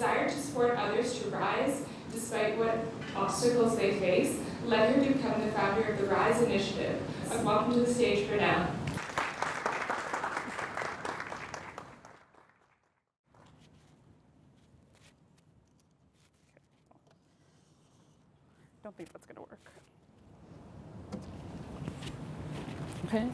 desire to support others to rise despite what obstacles they face led her to become the founder of the Rise Initiative. I welcome to the stage Rhonelle. Don't think that's going to work. Okay.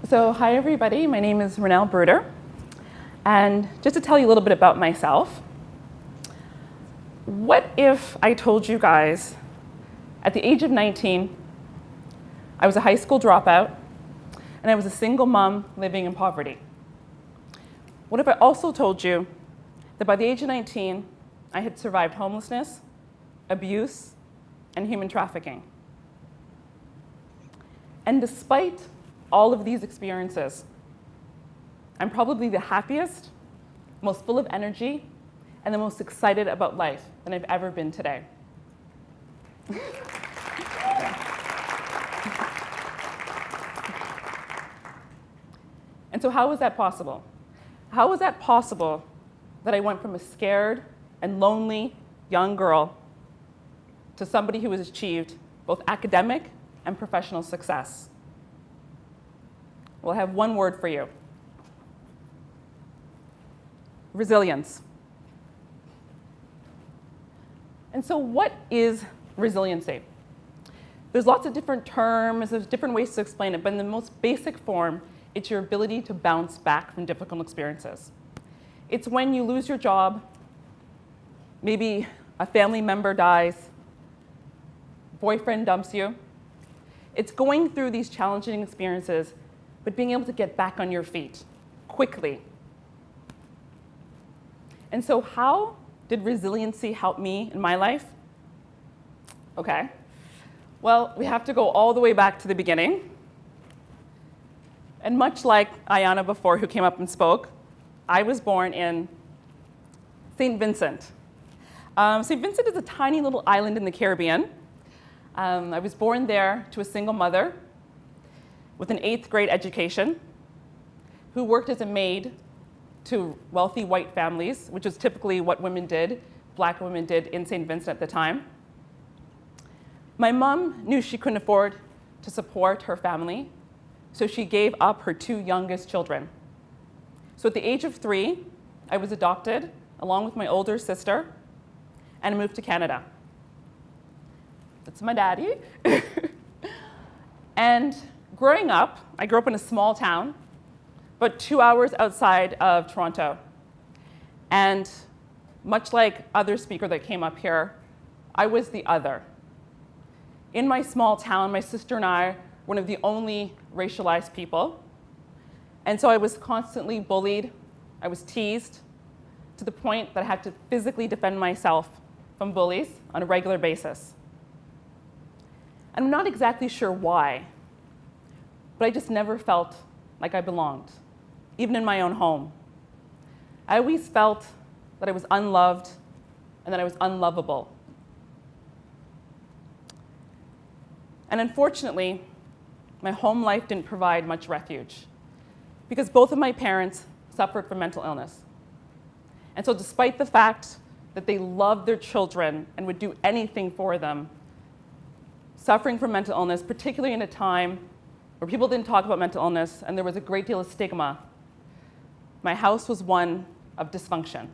So hi everybody, my name is Rhonelle Bruder, and just to tell you a little bit about myself, what if I told you guys at the age of 19, I was a high school dropout, and I was a single mom living in poverty? What if I also told you that by the age of 19, I had survived homelessness, abuse, and human trafficking? And despite all of these experiences, I'm probably the happiest, most full of energy, and the most excited about life than I've ever been today. And so how was that possible? How was that possible that I went from a scared and lonely young girl to somebody who has achieved both academic and professional success? Well, I have one word for you: resilience. And so what is resiliency? There's lots of different terms, there's different ways to explain it, but in the most basic form, it's your ability to bounce back from difficult experiences. It's when you lose your job, maybe a family member dies, boyfriend dumps you. It's going through these challenging experiences, but being able to get back on your feet quickly. And so how did resiliency help me in my life? Okay, well, we have to go all the way back to the beginning. And much like Ayana before, who came up and spoke, I was born in St. Vincent. St. Vincent is a tiny little island in the Caribbean. I was born there to a single mother with an 8th grade education, who worked as a maid to wealthy white families, which was typically what women did, black women did in St. Vincent at the time. My mom knew she couldn't afford to support her family, so she gave up her 2 youngest children. So at the age of 3, I was adopted along with my older sister and moved to Canada. That's my daddy. And growing up, I grew up in a small town, but 2 hours outside of Toronto. And much like other speaker that came up here, I was the other. In my small town, my sister and I were one of the only racialized people. And so I was constantly bullied. I was teased to the point that I had to physically defend myself from bullies on a regular basis. I'm not exactly sure why, but I just never felt like I belonged, even in my own home. I always felt that I was unloved and that I was unlovable. And unfortunately, my home life didn't provide much refuge because both of my parents suffered from mental illness. And so despite the fact that they loved their children and would do anything for them, suffering from mental illness, particularly in a time where people didn't talk about mental illness and there was a great deal of stigma, my house was one of dysfunction.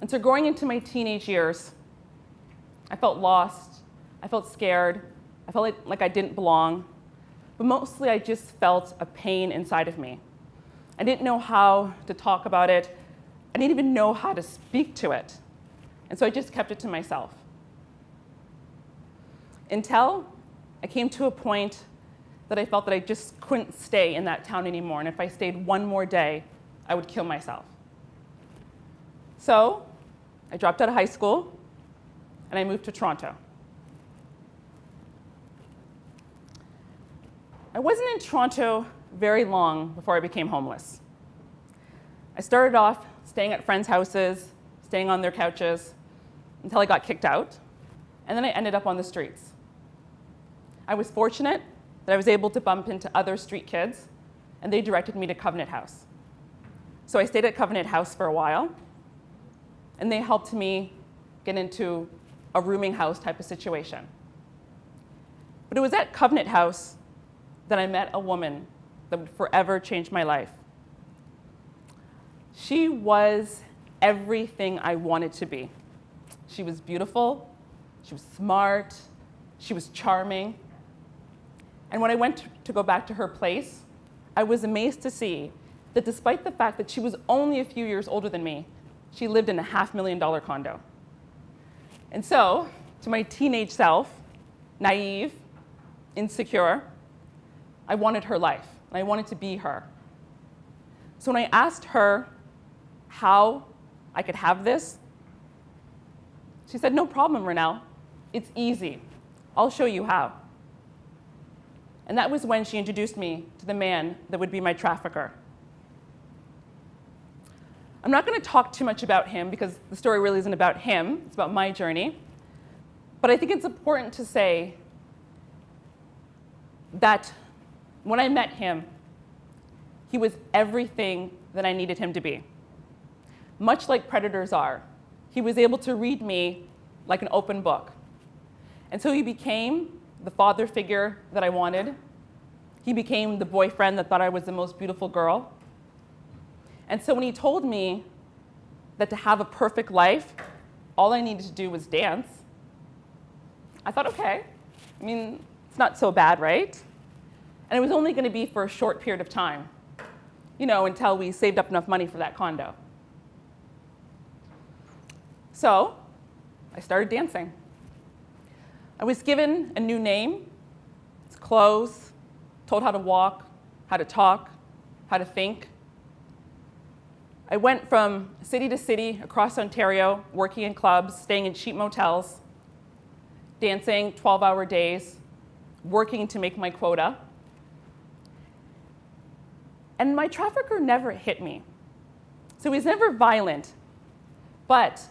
And so going into my teenage years, I felt lost, I felt scared, I felt like I didn't belong, but mostly I just felt a pain inside of me. I didn't know how to talk about it. I didn't even know how to speak to it. And so I just kept it to myself. Until I came to a point that I felt that I just couldn't stay in that town anymore. And if I stayed one more day, I would kill myself. So I dropped out of high school and I moved to Toronto. I wasn't in Toronto very long before I became homeless. I started off staying at friends' houses, staying on their couches, until I got kicked out, and then I ended up on the streets. I was fortunate that I was able to bump into other street kids, and they directed me to Covenant House. So I stayed at Covenant House for a while, and they helped me get into a rooming house type of situation. But it was at Covenant House that I met a woman that would forever change my life. She was everything I wanted to be. She was beautiful, she was smart, she was charming. And when I went to go back to her place, I was amazed to see that despite the fact that she was only a few years older than me, she lived in a $500,000 condo. And so, to my teenage self, naive, insecure, I wanted her life, and I wanted to be her. So when I asked her how I could have this, she said, "No problem, Rhonelle. It's easy. I'll show you how." And that was when she introduced me to the man that would be my trafficker. I'm not going to talk too much about him because the story really isn't about him. It's about my journey. But I think it's important to say that when I met him, he was everything that I needed him to be. Much like predators are, he was able to read me like an open book. And so he became the father figure that I wanted. He became the boyfriend that thought I was the most beautiful girl. And so when he told me that to have a perfect life, all I needed to do was dance, I thought, okay, I mean, it's not so bad, right? And it was only going to be for a short period of time, until we saved up enough money for that condo. So I started dancing. I was given a new name, clothes, told how to walk, how to talk, how to think. I went from city to city across Ontario, working in clubs, staying in cheap motels, dancing 12-hour days, working to make my quota. And my trafficker never hit me. So he was never violent, but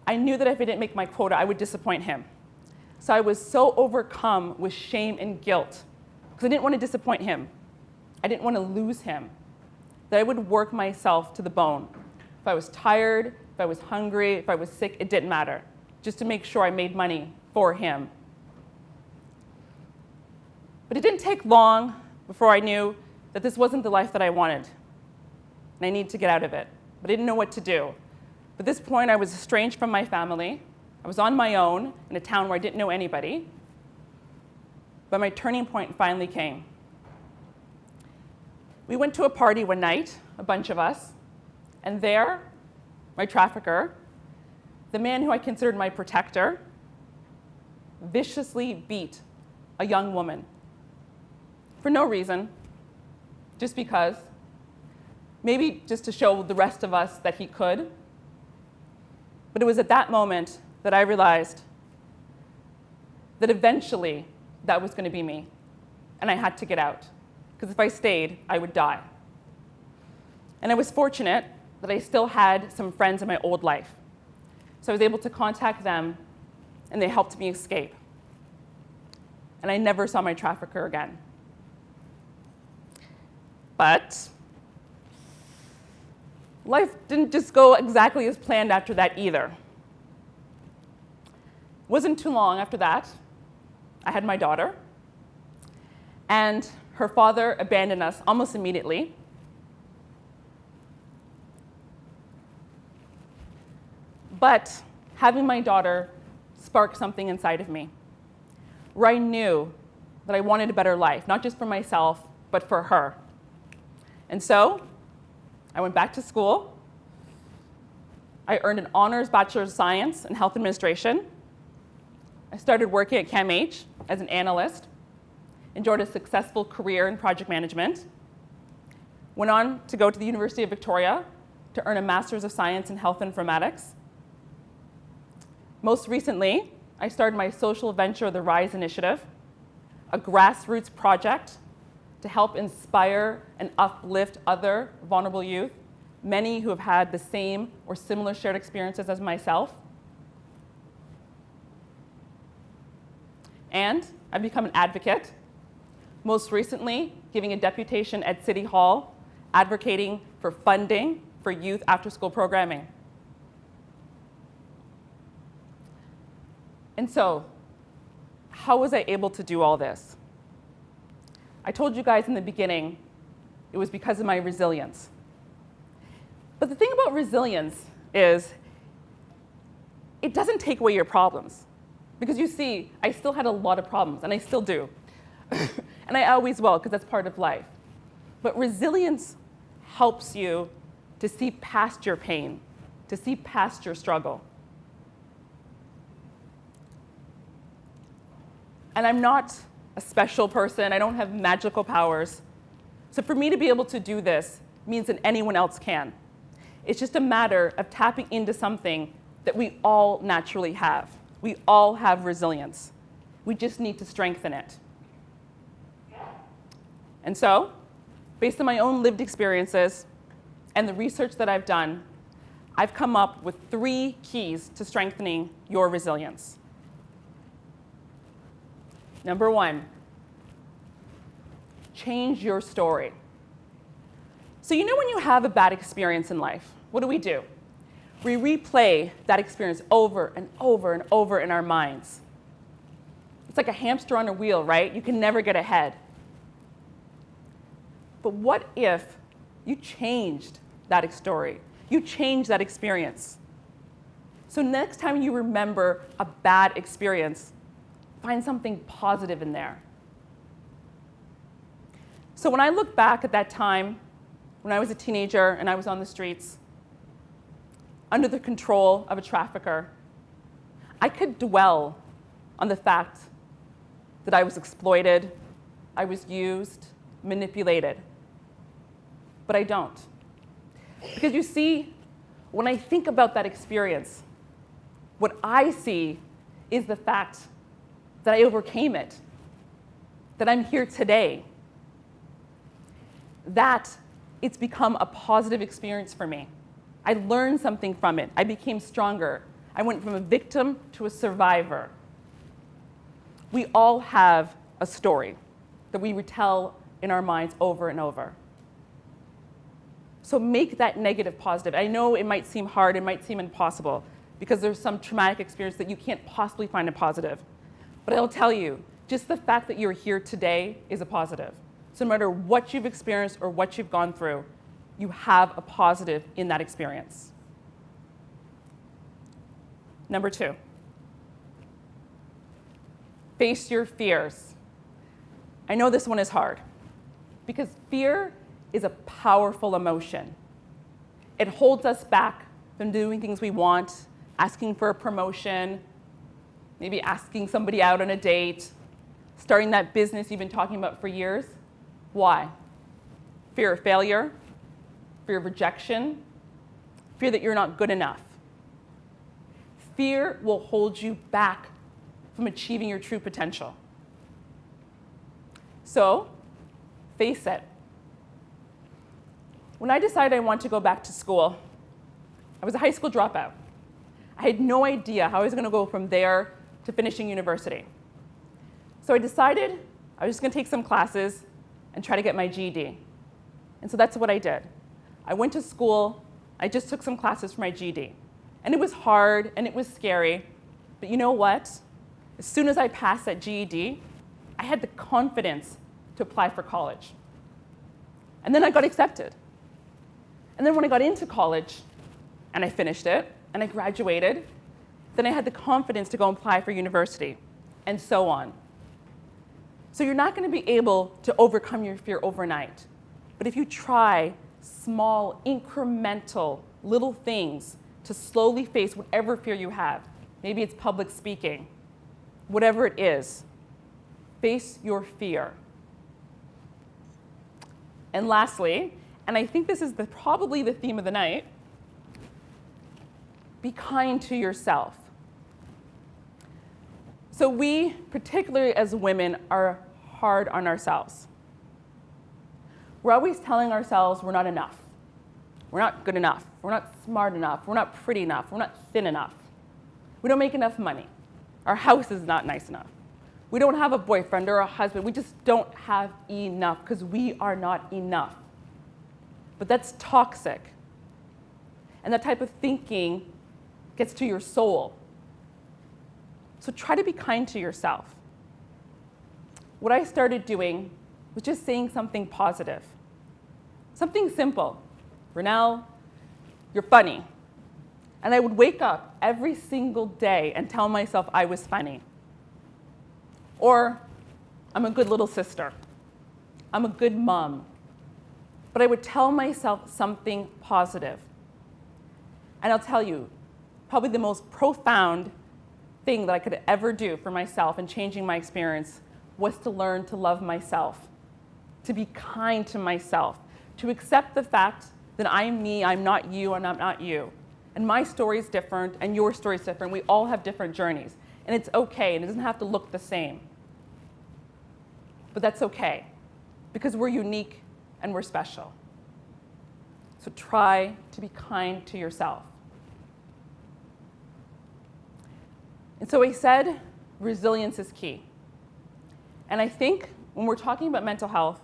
I knew that if I didn't make my quota, I would disappoint him. So I was so overcome with shame and guilt because I didn't want to disappoint him. I didn't want to lose him, that I would work myself to the bone. If I was tired, if I was hungry, if I was sick, it didn't matter, just to make sure I made money for him. But it didn't take long before I knew that this wasn't the life that I wanted, and I needed to get out of it. But I didn't know what to do. At this point, I was estranged from my family. I was on my own in a town where I didn't know anybody. But my turning point finally came. We went to a party one night, a bunch of us, and there, my trafficker, the man who I considered my protector, viciously beat a young woman for no reason, just because, maybe just to show the rest of us that he could. But it was at that moment that I realized that eventually that was going to be me, and I had to get out, because if I stayed, I would die. And I was fortunate that I still had some friends in my old life. So I was able to contact them, and they helped me escape. And I never saw my trafficker again. But life didn't just go exactly as planned after that either. It wasn't too long after that, I had my daughter, and her father abandoned us almost immediately. But having my daughter sparked something inside of me, where I knew that I wanted a better life, not just for myself, but for her. And so I went back to school. I earned an honors Bachelor of Science in Health Administration. I started working at CAMH as an analyst, enjoyed a successful career in project management, went on to go to the University of Victoria to earn a Master's of Science in Health Informatics. Most recently, I started my social venture, the RISE Initiative, a grassroots project to help inspire and uplift other vulnerable youth, many who have had the same or similar shared experiences as myself. And I've become an advocate most recently giving a deputation at City Hall, advocating for funding for youth after-school programming. And so, how was I able to do all this? I told you guys in the beginning, it was because of my resilience. But the thing about resilience is, it doesn't take away your problems. Because you see, I still had a lot of problems, and I still do. And I always will, because that's part of life. But resilience helps you to see past your pain, to see past your struggle. And I'm not a special person. I don't have magical powers. So for me to be able to do this means that anyone else can. It's just a matter of tapping into something that we all naturally have. We all have resilience. We just need to strengthen it. And so, based on my own lived experiences and the research that I've done, I've come up with 3 keys to strengthening your resilience. Number 1, change your story. So you know when you have a bad experience in life, what do? We replay that experience over and over and over in our minds. It's like a hamster on a wheel, right? You can never get ahead. But what if you changed that story? You changed that experience. So next time you remember a bad experience, find something positive in there. So when I look back at that time, when I was a teenager and I was on the streets, under the control of a trafficker, I could dwell on the fact that I was exploited, I was used, manipulated. But I don't. Because you see, when I think about that experience, what I see is the fact that I overcame it, that I'm here today, that it's become a positive experience for me. I learned something from it. I became stronger. I went from a victim to a survivor. We all have a story that we retell in our minds over and over. So make that negative positive. I know it might seem hard, it might seem impossible, because there's some traumatic experience that you can't possibly find a positive. But I'll tell you, just the fact that you're here today is a positive. So no matter what you've experienced or what you've gone through, you have a positive in that experience. Number 2, face your fears. I know this one is hard, because fear is a powerful emotion. It holds us back from doing things we want, asking for a promotion, maybe asking somebody out on a date, starting that business you've been talking about for years. Why? Fear of failure, fear of rejection, fear that you're not good enough. Fear will hold you back from achieving your true potential. So, face it. When I decided I wanted to go back to school, I was a high school dropout. I had no idea how I was going to go from there to finishing university. So I decided I was just going to take some classes and try to get my GED. And so that's what I did. I went to school, I just took some classes for my GED. And it was hard and it was scary, but you know what? As soon as I passed that GED, I had the confidence to apply for college. And then I got accepted. And then when I got into college, and I finished it, and I graduated, then I had the confidence to go and apply for university, and so on. So you're not going to be able to overcome your fear overnight. But if you try small, incremental, little things to slowly face whatever fear you have, maybe it's public speaking, whatever it is, face your fear. And lastly, and I think this is probably the theme of the night, be kind to yourself. So we, particularly as women, are hard on ourselves. We're always telling ourselves we're not enough. We're not good enough. We're not smart enough. We're not pretty enough. We're not thin enough. We don't make enough money. Our house is not nice enough. We don't have a boyfriend or a husband. We just don't have enough because we are not enough. But that's toxic. And that type of thinking gets to your soul. So try to be kind to yourself. What I started doing was just saying something positive. Something simple. Rhonelle, you're funny. And I would wake up every single day and tell myself I was funny. Or, I'm a good little sister. I'm a good mom. But I would tell myself something positive. And I'll tell you, probably the most profound thing that I could ever do for myself in changing my experience was to learn to love myself, to be kind to myself, to accept the fact that I'm me, I'm not you, and I'm not you. And my story is different, and your story is different. We all have different journeys. And it's okay, and it doesn't have to look the same. But that's okay, because we're unique and we're special. So try to be kind to yourself. And so I said, resilience is key. And I think when we're talking about mental health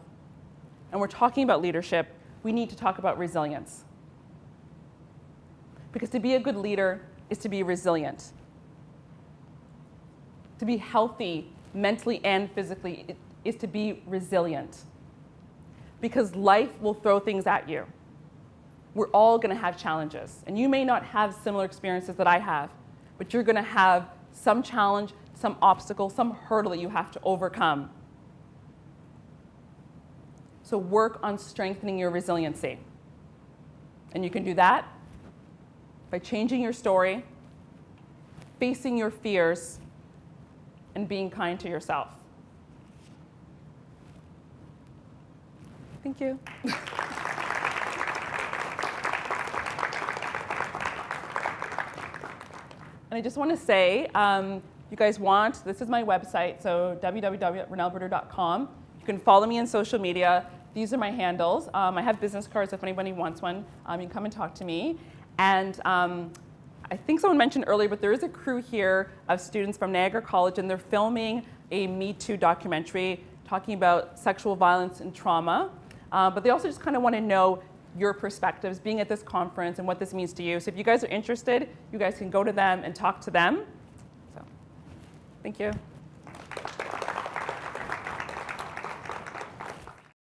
and we're talking about leadership, we need to talk about resilience. Because to be a good leader is to be resilient. To be healthy mentally and physically is to be resilient. Because life will throw things at you. We're all going to have challenges. And you may not have similar experiences that I have, but you're going to have some challenge, some obstacle, some hurdle that you have to overcome. So work on strengthening your resiliency. And you can do that by changing your story, facing your fears, and being kind to yourself. Thank you. And I just want to say, you guys want, this is my website, so www.rhonellebruder.com. You can follow me on social media. These are my handles. I have business cards if anybody wants one. You can come and talk to me. And I think someone mentioned earlier, but there is a crew here of students from Niagara College, and they're filming a Me Too documentary talking about sexual violence and trauma. But they also just kind of want to know your perspectives, being at this conference and what this means to you. So if you guys are interested, you guys can go to them and talk to them. So, thank you.